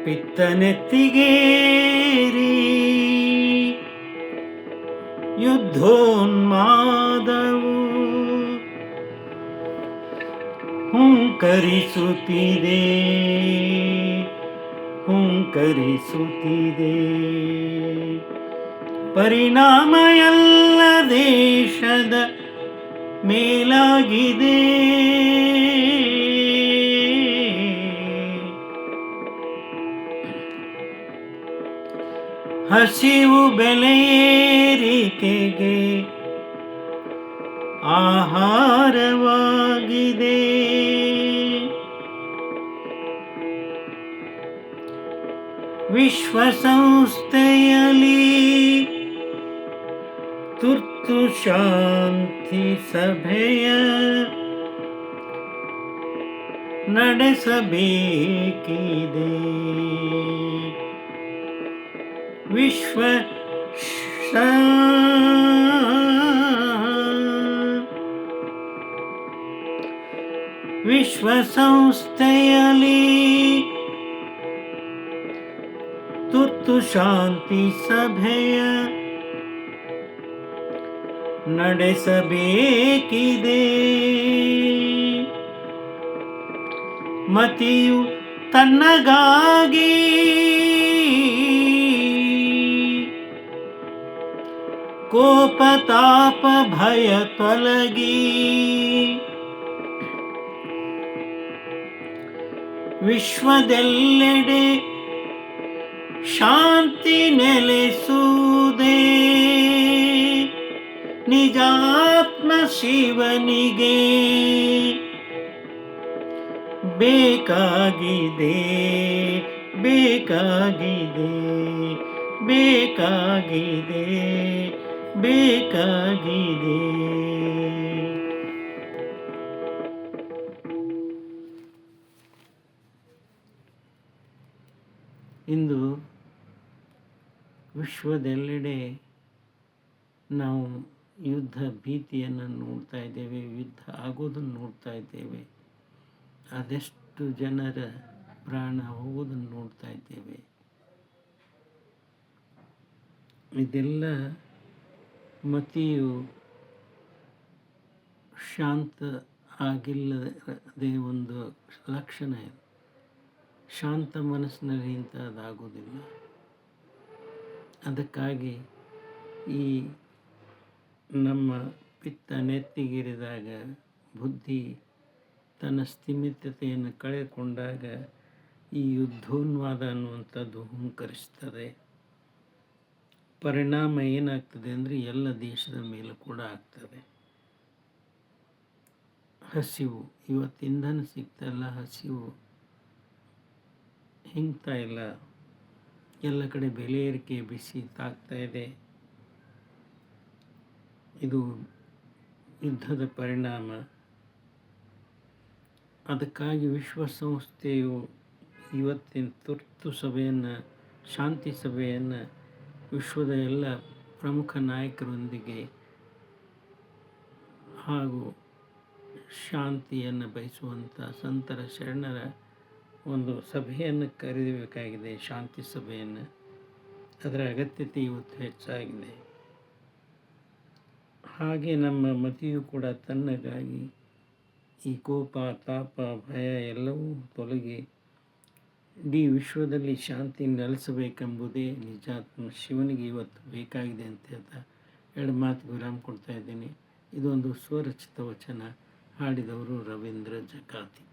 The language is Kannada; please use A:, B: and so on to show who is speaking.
A: ಪಿತ್ತನೆತ್ತಿಗೇರಿ ಯುದ್ಧೋನ್ಮಾದವು ಹುಂಕರಿಸುತ್ತಿದೆ ಪರಿಣಾಮ ಎಲ್ಲ ದೇಶದ ಮೇಲಾಗಿದೆ. ಹಸಿವು ಬೆಲೆಯೇರಿಕೆಗೆ ಆಹಾರವಾಗಿದೆ. ವಿಶ್ವಸಂಸ್ಥೆಯಲ್ಲಿ ತುರ್ತು ಶಾಂತಿ ಸಭೆಯ ನಡೆಸಬೇಕಿದೆ. ವಿಶ್ವಸಂಸ್ಥೆಯಲ್ಲಿ ತುರ್ತು ಶಾಂತಿ ಸಭೆಯ ನಡೆಸಬೇಕಿದೆ. ಮತಿಯು ತನ್ನಗಾಗಿ ಕೋಪ ತಾಪ ಭಯ ತೊಲಗಿ ವಿಶ್ವದೆಲ್ಲೆಡೆ ಶಾಂತಿ ನೆಲೆಸುವುದೇ ನಿಜಾತ್ಮ ಶಿವನಿಗೆ ಬೇಕಾಗಿದೆ. ಇಂದು ವಿಶ್ವದೆಲ್ಲೆಡೆ ನಾವು ಯುದ್ಧ ಭೀತಿಯನ್ನು ನೋಡ್ತಾ ಇದ್ದೇವೆ, ಯುದ್ಧ ಆಗೋದನ್ನು ನೋಡ್ತಾ ಇದ್ದೇವೆ, ಅದೆಷ್ಟು ಜನರ ಪ್ರಾಣ ಹೋಗೋದನ್ನು ನೋಡ್ತಾ ಇದ್ದೇವೆ. ಇದೆಲ್ಲ ಮತಿಯು ಶಾಂತ ಆಗಿಲ್ಲದೆ ಒಂದು ಲಕ್ಷಣ ಇದೆ. ಶಾಂತ ಮನಸ್ಸಿನಲ್ಲಿ ಇಂಥದ್ದಾಗೋದಿಲ್ಲ. ಅದಕ್ಕಾಗಿ ಈ ನಮ್ಮ ಪಿತ್ತ ನೆತ್ತಿಗಿರಿದಾಗ ಬುದ್ಧಿ ತನ್ನ ಸ್ಥಿಮಿತತೆಯನ್ನು ಕಳೆದುಕೊಂಡಾಗ ಈ ಯುದ್ಧೋನ್ಮಾದ ಅನ್ನುವಂಥದ್ದು ಹುಂಕರಿಸ್ತದೆ. ಪರಿಣಾಮ ಏನಾಗ್ತದೆ ಅಂದರೆ ಎಲ್ಲ ದೇಶದ ಮೇಲೂ ಕೂಡ ಆಗ್ತದೆ. ಹಸಿವು, ಇವತ್ತು ಇಂಧನ ಸಿಗ್ತಾಯಿಲ್ಲ, ಹಸಿವು ಹಿಂಗ್ತಾ ಇಲ್ಲ, ಎಲ್ಲ ಕಡೆ ಬೆಲೆ ಏರಿಕೆ ಬಿಸಿ ತಾಗ್ತಾ ಇದೆ. ಇದು ಯುದ್ಧದ ಪರಿಣಾಮ. ಅದಕ್ಕಾಗಿ ವಿಶ್ವಸಂಸ್ಥೆಯು ಇವತ್ತಿನ ತುರ್ತು ಸಭೆಯನ್ನು, ಶಾಂತಿ ಸಭೆಯನ್ನು ವಿಶ್ವದ ಎಲ್ಲ ಪ್ರಮುಖ ನಾಯಕರೊಂದಿಗೆ ಹಾಗೂ ಶಾಂತಿಯನ್ನು ಬಯಸುವಂಥ ಸಂತರ ಶರಣರ ಒಂದು ಸಭೆಯನ್ನು ಕರೆಯಬೇಕಾಗಿದೆ, ಶಾಂತಿ ಸಭೆಯನ್ನು. ಅದರ ಅಗತ್ಯತೆ ಇವತ್ತು ಹೆಚ್ಚಾಗಿದೆ. ಹಾಗೆ ನಮ್ಮ ಮತಿಯು ಕೂಡ ತನ್ನಗಾಗಿ ಈ ಕೋಪ ತಾಪ ಭಯ ಎಲ್ಲವೂ ತೊಲಗಿ ಇಡೀ ವಿಶ್ವದಲ್ಲಿ ಶಾಂತಿ ನೆಲೆಸಬೇಕೆಂಬುದೇ ನಿಜಾತ್ಮ ಶಿವನಿಗೆ ಇವತ್ತು ಬೇಕಾಗಿದೆ ಅಂತ ಹೇಳ್ತಾ ಎರಡು ಮಾತು ವಿರಾಮ ಕೊಡ್ತಾ ಇದ್ದೀನಿ. ಇದೊಂದು ಸ್ವರಚಿತ ವಚನ. ಹಾಡಿದವರು ರವೀಂದ್ರ ಜಕಾತಿ.